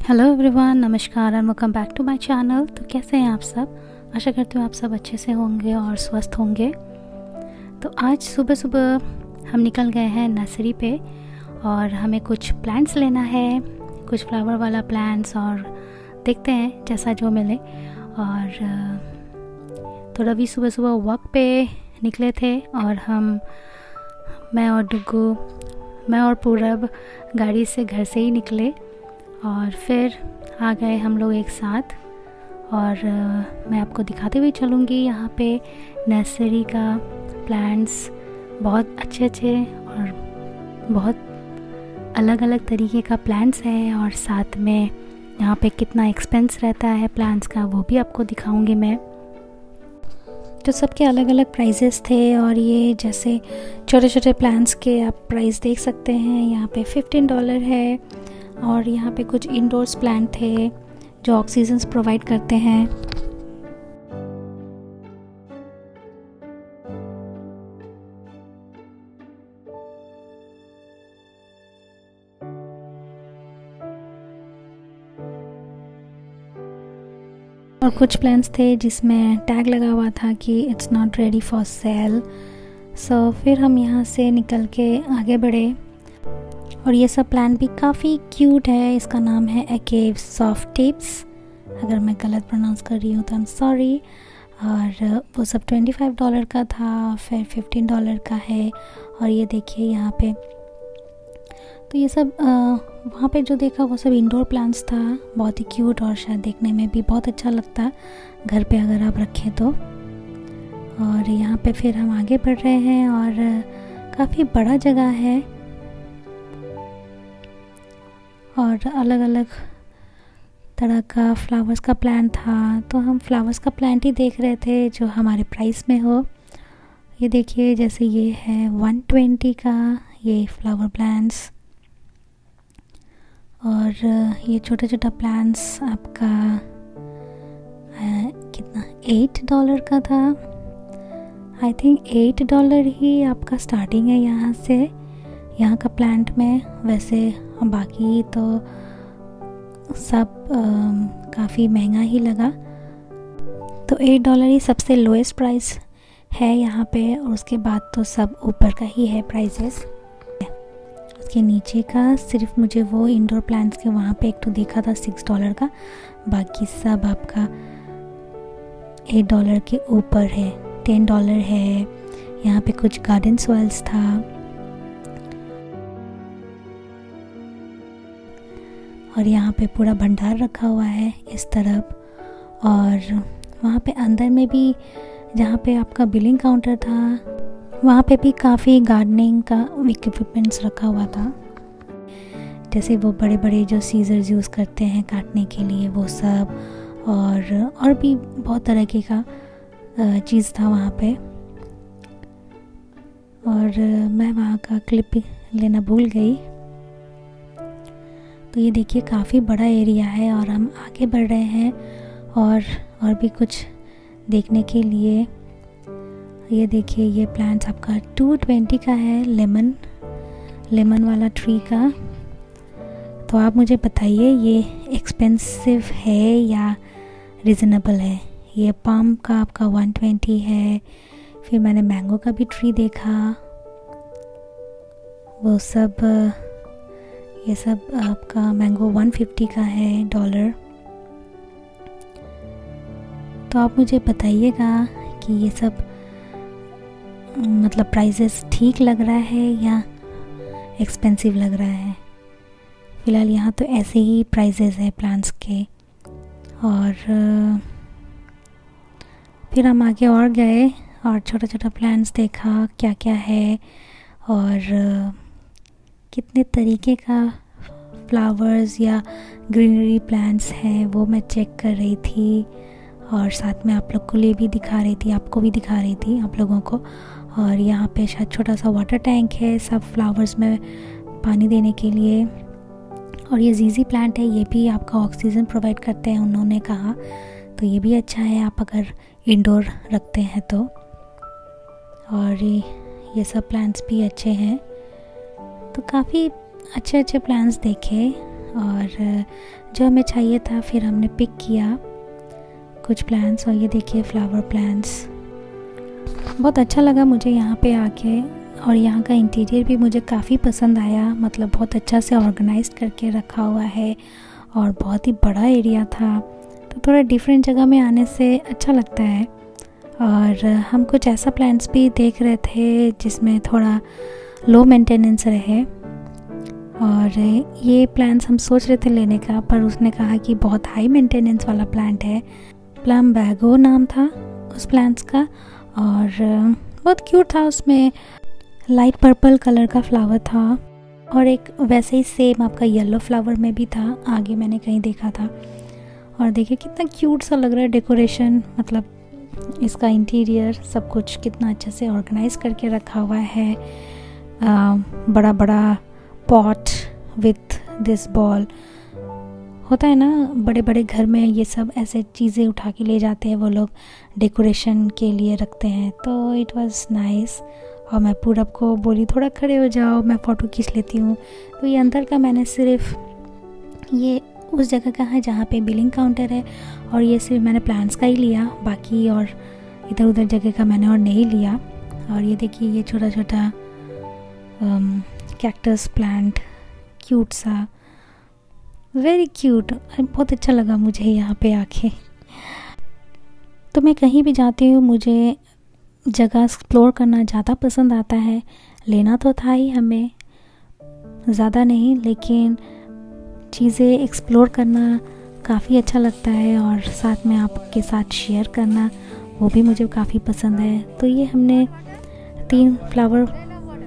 Hello everyone, नमस्कार and welcome back to my channel. तो कैसे हैं आप सब? आशा करती हूँ आप सब अच्छे से होंगे और स्वस्थ होंगे। तो आज सुबह सुबह हम निकल गए हैं नर्सरी पे और हमें कुछ प्लांट्स लेना है, कुछ फ्लावर वाला प्लांट्स, और देखते हैं जैसा जो मिले। और तो रवि सुबह सुबह वॉक पे निकले थे और मैं और पूरब गाड़ी से घर से ही निकले और फिर आ गए हम लोग एक साथ। और मैं आपको दिखाते हुए चलूँगी यहाँ पे नर्सरी का प्लांट्स, बहुत अच्छे और बहुत अलग अलग तरीके का प्लांट्स है, और साथ में यहाँ पे कितना एक्सपेंस रहता है प्लांट्स का वो भी आपको दिखाऊंगी मैं। तो सबके अलग अलग प्राइजेस थे, और ये जैसे छोटे छोटे प्लांट्स के आप प्राइस देख सकते हैं। यहाँ पे $15 है, और यहाँ पे कुछ इंडोर्स प्लांट थे जो ऑक्सीजन प्रोवाइड करते हैं। और कुछ प्लांट्स थे जिसमें टैग लगा हुआ था कि it's not ready for sale. So फिर हम यहाँ से निकल के आगे बढ़े, और ये सब प्लांट भी काफ़ी क्यूट है। इसका नाम है एकेव सॉफ्ट टिप्स। अगर मैं गलत प्रोनाउंस कर रही हूँ तो आई एम सॉरी। और वो सब $25 का था, फिर $15 का है। और ये देखिए यहाँ पे, तो ये सब वहाँ पे जो देखा वो सब इंडोर प्लांट्स था, बहुत ही क्यूट, और शायद देखने में भी बहुत अच्छा लगता घर पे अगर आप रखें तो। और यहाँ पे फिर हम आगे बढ़ रहे हैं, और काफ़ी बड़ा जगह है, और अलग अलग तरह का फ्लावर्स का प्लांट था। तो हम फ्लावर्स का प्लांट ही देख रहे थे जो हमारे प्राइस में हो। ये देखिए, जैसे ये है 120 का ये फ्लावर प्लांट्स, और ये छोटा छोटा प्लांट्स आपका कितना $8 का था। आई थिंक $8 ही आपका स्टार्टिंग है यहाँ से, यहाँ का प्लांट में। वैसे बाकी तो सब काफ़ी महंगा ही लगा। तो $8 ही सबसे लोएस्ट प्राइस है यहाँ पे, और उसके बाद तो सब ऊपर का ही है प्राइजेस। उसके नीचे का सिर्फ मुझे वो इंडोर प्लांट्स के वहाँ पे एक तो देखा था $6 का, बाकी सब आपका $8 के ऊपर है, $10 है। यहाँ पे कुछ गार्डन सॉइल्स था, और यहाँ पे पूरा भंडार रखा हुआ है इस तरफ। और वहाँ पे अंदर में भी जहाँ पे आपका बिलिंग काउंटर था, वहाँ पे भी काफ़ी गार्डनिंग का इक्विपमेंट्स रखा हुआ था, जैसे वो बड़े बड़े जो सीजर्स यूज़ करते हैं काटने के लिए वो सब, और भी बहुत तरह के का चीज़ था वहाँ पे। और मैं वहाँ का क्लिप लेना भूल गई। तो ये देखिए काफ़ी बड़ा एरिया है, और हम आगे बढ़ रहे हैं और भी कुछ देखने के लिए। ये देखिए, ये प्लांट्स आपका $220 का है, लेमन वाला ट्री का। तो आप मुझे बताइए ये एक्सपेंसिव है या रिजनेबल है? ये पाम का आपका $120 है। फिर मैंने मैंगो का भी ट्री देखा, वो सब ये सब आपका मैंगो $150 का है डॉलर। तो आप मुझे बताइएगा कि ये सब मतलब प्राइसेस ठीक लग रहा है या एक्सपेंसिव लग रहा है। फ़िलहाल यहाँ तो ऐसे ही प्राइसेस है प्लांट्स के। और फिर हम आगे और गए और छोटा छोटा प्लांट्स देखा क्या क्या है, और कितने तरीके का फ्लावर्स या ग्रीनरी प्लांट्स हैं वो मैं चेक कर रही थी, और साथ में आप लोग को लिए भी दिखा रही थी, आपको भी दिखा रही थी आप लोगों को। और यहाँ पे शायद छोटा सा वाटर टैंक है सब फ्लावर्स में पानी देने के लिए। और ये जीजी प्लांट है, ये भी आपका ऑक्सीजन प्रोवाइड करते हैं उन्होंने कहा, तो ये भी अच्छा है आप अगर इंडोर रखते हैं तो। और ये सब प्लांट्स भी अच्छे हैं। तो काफ़ी अच्छे अच्छे प्लान्स देखे, और जो हमें चाहिए था फिर हमने पिक किया कुछ प्लांट्स। और ये देखिए फ्लावर प्लांट्स, बहुत अच्छा लगा मुझे यहाँ पे आके। और यहाँ का इंटीरियर भी मुझे काफ़ी पसंद आया, मतलब बहुत अच्छा से ऑर्गेनाइज करके रखा हुआ है और बहुत ही बड़ा एरिया था, तो थोड़ा डिफरेंट जगह में आने से अच्छा लगता है। और हम कुछ ऐसा प्लांट्स भी देख रहे थे जिसमें थोड़ा लो मेंटेनेंस रहे। और ये प्लांट्स हम सोच रहे थे लेने का, पर उसने कहा कि बहुत हाई मेंटेनेंस वाला प्लांट है। प्लम्बैगो नाम था उस प्लांट्स का, और बहुत क्यूट था। उसमें लाइट पर्पल कलर का फ्लावर था और एक वैसे ही सेम आपका येलो फ्लावर में भी था, आगे मैंने कहीं देखा था। और देखिए कितना क्यूट सा लग रहा है डेकोरेशन, मतलब इसका इंटीरियर सब कुछ कितना अच्छे से ऑर्गेनाइज करके रखा हुआ है। बड़ा बड़ा पॉट विथ दिस बॉल, होता है ना बड़े बड़े घर में ये सब ऐसे चीज़ें उठा के ले जाते हैं वो लोग, डेकोरेशन के लिए रखते हैं। तो इट वाज नाइस। और मैं पूरब को बोली थोड़ा खड़े हो जाओ, मैं फ़ोटो खींच लेती हूँ। तो ये अंदर का मैंने सिर्फ ये उस जगह का है जहाँ पे बिलिंग काउंटर है, और ये सिर्फ मैंने प्लांट्स का ही लिया, बाकी और इधर उधर जगह का मैंने और नहीं लिया। और ये देखिए ये छोटा छोटा कैक्टस प्लांट, क्यूट सा, वेरी क्यूट, बहुत अच्छा लगा मुझे यहाँ पे आके। तो मैं कहीं भी जाती हूँ मुझे जगह एक्सप्लोर करना ज़्यादा पसंद आता है। लेना तो था ही हमें, ज़्यादा नहीं, लेकिन चीज़ें एक्सप्लोर करना काफ़ी अच्छा लगता है और साथ में आपके साथ शेयर करना वो भी मुझे काफ़ी पसंद है। तो ये हमने 3 फ्लावर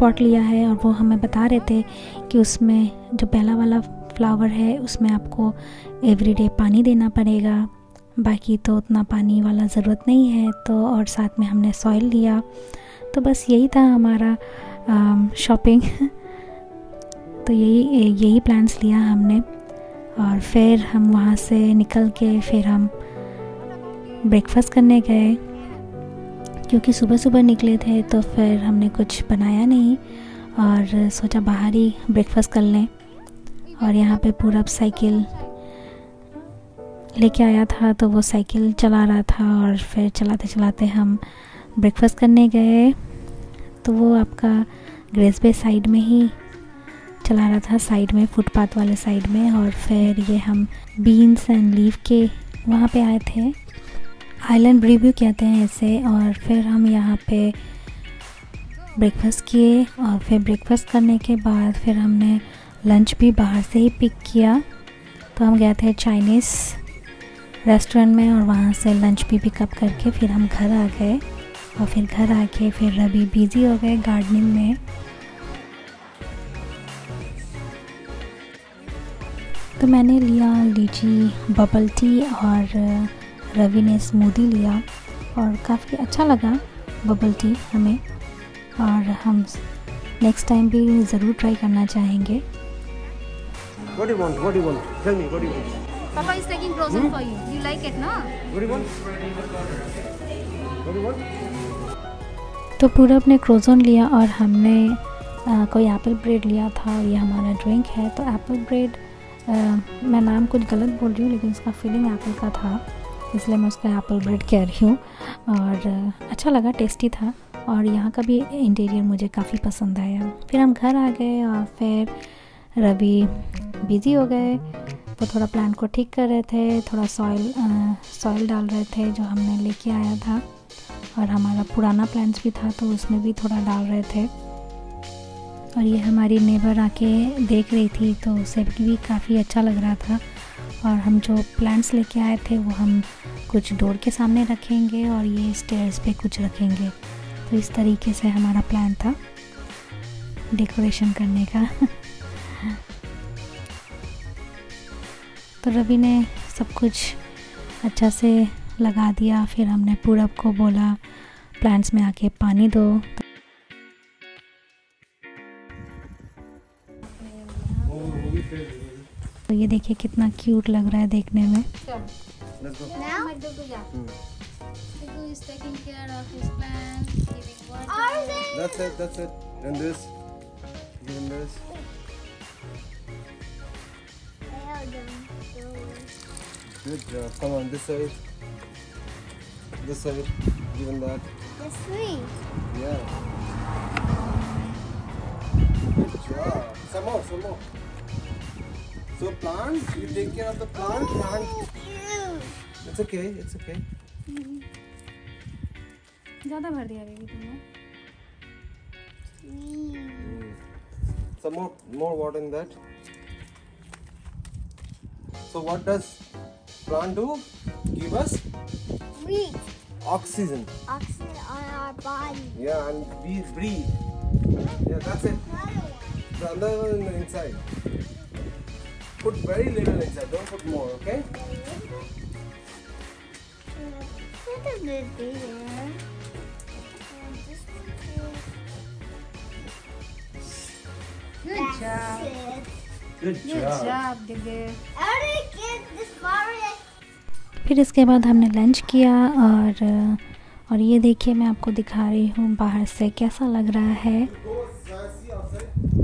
पॉट लिया है और वो हमें बता रहे थे कि उसमें जो पहला वाला फ्लावर है उसमें आपको एवरीडे पानी देना पड़ेगा, बाकी तो उतना पानी वाला ज़रूरत नहीं है। तो और साथ में हमने सॉइल लिया। तो बस यही था हमारा शॉपिंग। तो यही प्लांट्स लिया हमने। और फिर हम वहाँ से निकल के फिर हम ब्रेकफास्ट करने गए, क्योंकि सुबह सुबह निकले थे तो फिर हमने कुछ बनाया नहीं और सोचा बाहर ही ब्रेकफास्ट कर लें। और यहाँ पे पूरा साइकिल लेके आया था, तो वो साइकिल चला रहा था और फिर चलाते चलाते हम ब्रेकफास्ट करने गए। तो वो आपका ग्रेस बे साइड में ही चला रहा था, साइड में फुटपाथ वाले साइड में। और फिर ये हम बीन्स एंड लीफ के वहाँ पे आए थे, आइलैंड रिव्यू कहते हैं इसे। और फिर हम यहाँ पे ब्रेकफास्ट किए और फिर ब्रेकफास्ट करने के बाद फिर हमने लंच भी बाहर से ही पिक किया। तो हम गए थे चाइनीज़ रेस्टोरेंट में और वहाँ से लंच भी पिकअप करके फिर हम घर आ गए। और फिर घर आके फिर रवि बिज़ी हो गए गार्डनिंग में। तो मैंने लिया लीची बबल टी और रवि ने स्मूदी लिया और काफ़ी अच्छा लगा बबल टी हमें, और हम नेक्स्ट टाइम भी ज़रूर ट्राई करना चाहेंगे। What do you want? What do you want? Tell me, what do you want? Papa is taking croissant for you. You like it, no? What do you want? What do you want? तो पूरब ने क्रोज़न लिया और हमने कोई Apple bread लिया था और ये हमारा ड्रिंक है। तो एप्पल ब्रेड मैं नाम कुछ गलत बोल रही हूँ, लेकिन उसका फीलिंग एप्पल का था, इसलिए मैं उसका एप्पल ब्रेड कह रही हूँ। और अच्छा लगा, टेस्टी था। और यहाँ का भी इंटीरियर मुझे काफ़ी पसंद आया। फिर हम घर आ गए और फिर रवि बिज़ी हो गए, वो थोड़ा प्लांट को ठीक कर रहे थे, थोड़ा सॉइल डाल रहे थे जो हमने लेके आया था। और हमारा पुराना प्लांट्स भी था तो उसमें भी थोड़ा डाल रहे थे। और ये हमारी नेबर आके देख रही थी तो उसे भी काफ़ी अच्छा लग रहा था। और हम जो प्लांट्स लेके आए थे वो हम कुछ डोर के सामने रखेंगे और ये स्टेयर्स पे कुछ रखेंगे। तो इस तरीके से हमारा प्लान था डेकोरेशन करने का। तो रवि ने सब कुछ अच्छा से लगा दिया। फिर हमने पूरब को बोला प्लांट्स में आके पानी दो। तो ये देखिए कितना क्यूट लग रहा है देखने में। Now? Dudu is taking care of his plants, giving water. That's it, that's it. And this. Give him this. Good job. Come on, this side. This side. Even that. The sweet. Yeah. Good job. Some more, some more. So plant, you take care of the plant. It's okay, it's okay. ज़्यादा भर दिया baby तुमने. Some more water in that. So what does plant do? Give us Breathe. oxygen. Oxygen on our body. Yeah, and we breathe. Yeah, that's it. The other one inside. Put very little inside. Don't put more, okay? Put a bit there. Good job. Good Good job, Dede. I already get this forest. फिर इसके बाद हमने lunch किया और ये देखिए मैं आपको दिखा रही हूँ बाहर से कैसा लग रहा है.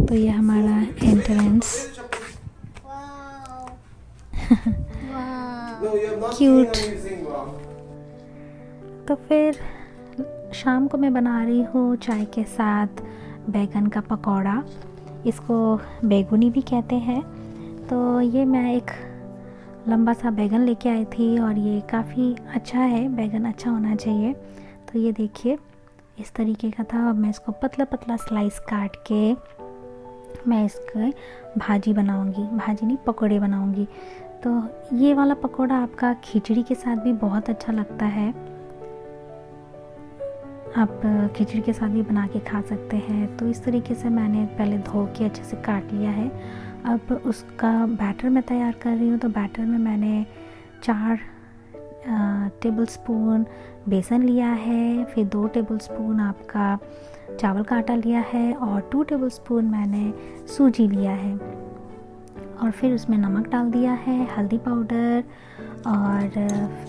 तो ये हमारा एंट्रेंस. क्यूट. तो फिर शाम को मैं बना रही हूँ चाय के साथ बैगन का पकौड़ा. इसको बैगुनी भी कहते हैं. तो ये मैं एक लंबा सा बैगन लेके आई थी और ये काफ़ी अच्छा है. बैगन अच्छा होना चाहिए. तो ये देखिए इस तरीके का था. अब मैं इसको पतला पतला स्लाइस काट के मैं इसके भाजी बनाऊंगी. भाजी नहीं, पकौड़े बनाऊंगी. तो ये वाला पकौड़ा आपका खिचड़ी के साथ भी बहुत अच्छा लगता है. आप खिचड़ी के साथ भी बना के खा सकते हैं. तो इस तरीके से मैंने पहले धो के अच्छे से काट लिया है. अब उसका बैटर मैं तैयार कर रही हूँ. तो बैटर में मैंने 4 टेबलस्पून बेसन लिया है. फिर 2 टेबलस्पून आपका चावल का आटा लिया है और 2 टेबलस्पून मैंने सूजी लिया है. और फिर उसमें नमक डाल दिया है, हल्दी पाउडर और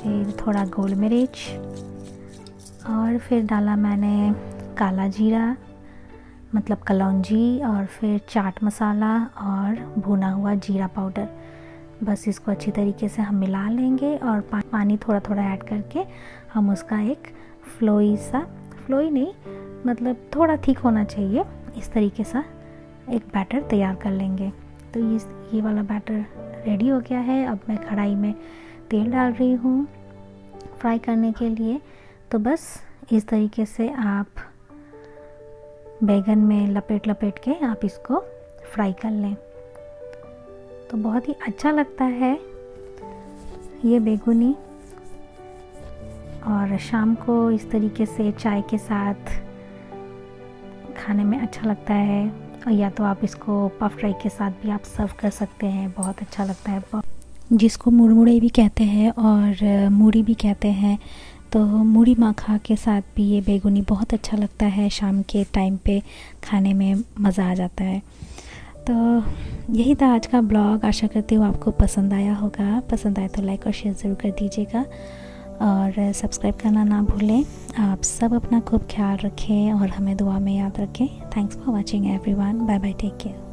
फिर थोड़ा गोल मिर्च और फिर डाला मैंने काला जीरा मतलब कलौंजी और फिर चाट मसाला और भुना हुआ जीरा पाउडर. बस इसको अच्छी तरीके से हम मिला लेंगे और पानी थोड़ा थोड़ा ऐड करके हम उसका एक फ्लोई नहीं मतलब थोड़ा थिक होना चाहिए, इस तरीके सा एक बैटर तैयार कर लेंगे. तो ये वाला बैटर रेडी हो गया है. अब मैं कढ़ाई में तेल डाल रही हूँ फ्राई करने के लिए. तो बस इस तरीके से आप बैगन में लपेट के आप इसको फ्राई कर लें. तो बहुत ही अच्छा लगता है ये बैगुनी. और शाम को इस तरीके से चाय के साथ खाने में अच्छा लगता है. और या तो आप इसको पफ फ्राई के साथ भी आप सर्व कर सकते हैं. बहुत अच्छा लगता है. जिसको मुड़मुड़े भी कहते हैं और मूढ़ी भी कहते हैं. तो मूढ़ी माखा के साथ भी ये बैगुनी बहुत अच्छा लगता है. शाम के टाइम पे खाने में मज़ा आ जाता है. तो यही था आज का ब्लॉग. आशा करती हूँ आपको पसंद आया होगा. पसंद आए तो लाइक और शेयर ज़रूर कर दीजिएगा और सब्सक्राइब करना ना भूलें. आप सब अपना खूब ख्याल रखें और हमें दुआ में याद रखें. Thanks for watching everyone. Bye bye. Take care.